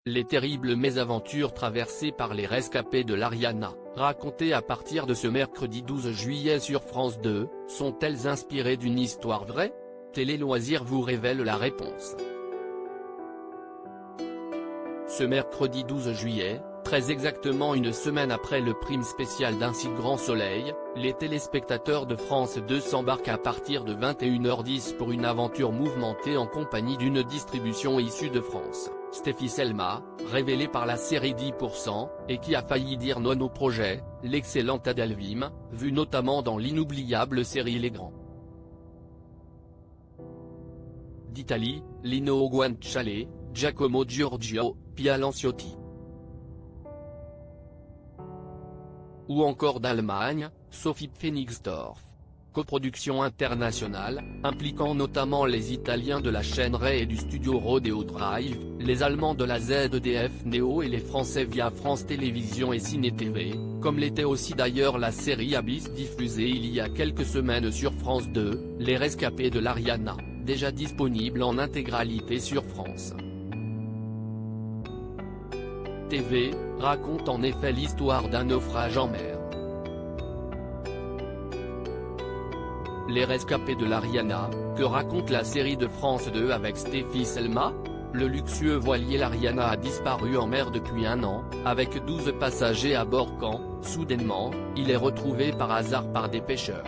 Les terribles mésaventures traversées par les rescapés de l'Ariana, racontées à partir de ce mercredi 12 juillet sur France 2, sont-elles inspirées d'une histoire vraie? Télé Loisirs vous révèle la réponse. Ce mercredi 12 juillet, très exactement une semaine après le prime spécial d'un si grand soleil, les téléspectateurs de France 2 s'embarquent à partir de 21h10 pour une aventure mouvementée en compagnie d'une distribution issue de France, Stéphie Selma, révélée par la série 10%, et qui a failli dire non au projet, l'excellente Adelvim, vue notamment dans l'inoubliable série Les Grands. D'Italie, Lino Guanciale, Giacomo Giorgio, Pia Lanciotti. Ou encore d'Allemagne, Sophie Pfennigsdorf. Coproduction internationale, impliquant notamment les Italiens de la chaîne Rai et du studio Rodeo Drive, les Allemands de la ZDF Neo et les Français via France Télévisions et Ciné TV, comme l'était aussi d'ailleurs la série Abyss diffusée il y a quelques semaines sur France 2, Les Rescapés de l'Ariana, déjà disponible en intégralité sur France TV, raconte en effet l'histoire d'un naufrage en mer. Les Rescapés de l'Ariana, que raconte la série de France 2 avec Stéphie Selma? Le luxueux voilier l'Ariana a disparu en mer depuis un an, avec 12 passagers à bord quand, soudainement, il est retrouvé par hasard par des pêcheurs.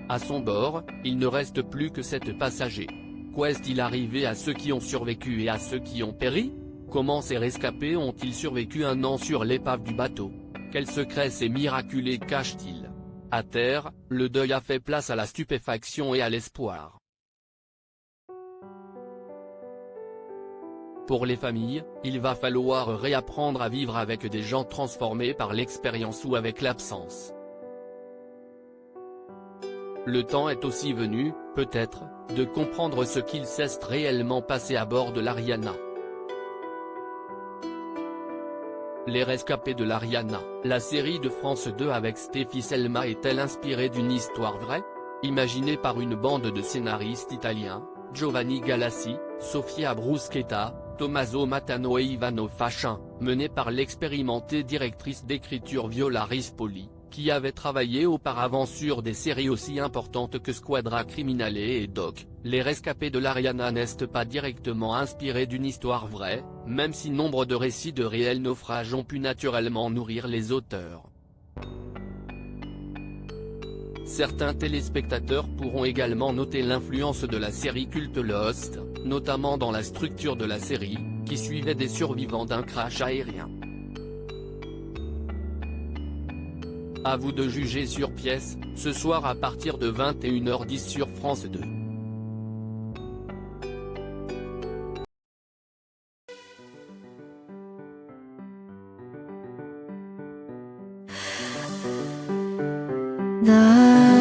À son bord, il ne reste plus que 7 passagers. Qu'est-il arrivé à ceux qui ont survécu et à ceux qui ont péri? Comment ces rescapés ont-ils survécu un an sur l'épave du bateau? Quels secrets ces miraculés cachent-ils? À terre, le deuil a fait place à la stupéfaction et à l'espoir. Pour les familles, il va falloir réapprendre à vivre avec des gens transformés par l'expérience ou avec l'absence. Le temps est aussi venu, peut-être, de comprendre ce qu'il s'est réellement passé à bord de l'Ariana. Les Rescapés de l'Ariana, la série de France 2 avec Stéphie Selma est-elle inspirée d'une histoire vraie? Imaginée par une bande de scénaristes italiens, Giovanni Galassi, Sofia Bruschetta, Tommaso Matano et Ivano Fachin, menée par l'expérimentée directrice d'écriture Viola Rispoli, qui avait travaillé auparavant sur des séries aussi importantes que Squadra Criminale et Doc, Les Rescapés de l'Ariana n'est pas directement inspiré d'une histoire vraie, même si nombre de récits de réels naufrages ont pu naturellement nourrir les auteurs. Certains téléspectateurs pourront également noter l'influence de la série culte Lost, notamment dans la structure de la série, qui suivait des survivants d'un crash aérien. À vous de juger sur pièce, ce soir à partir de 21h10 sur France 2. 나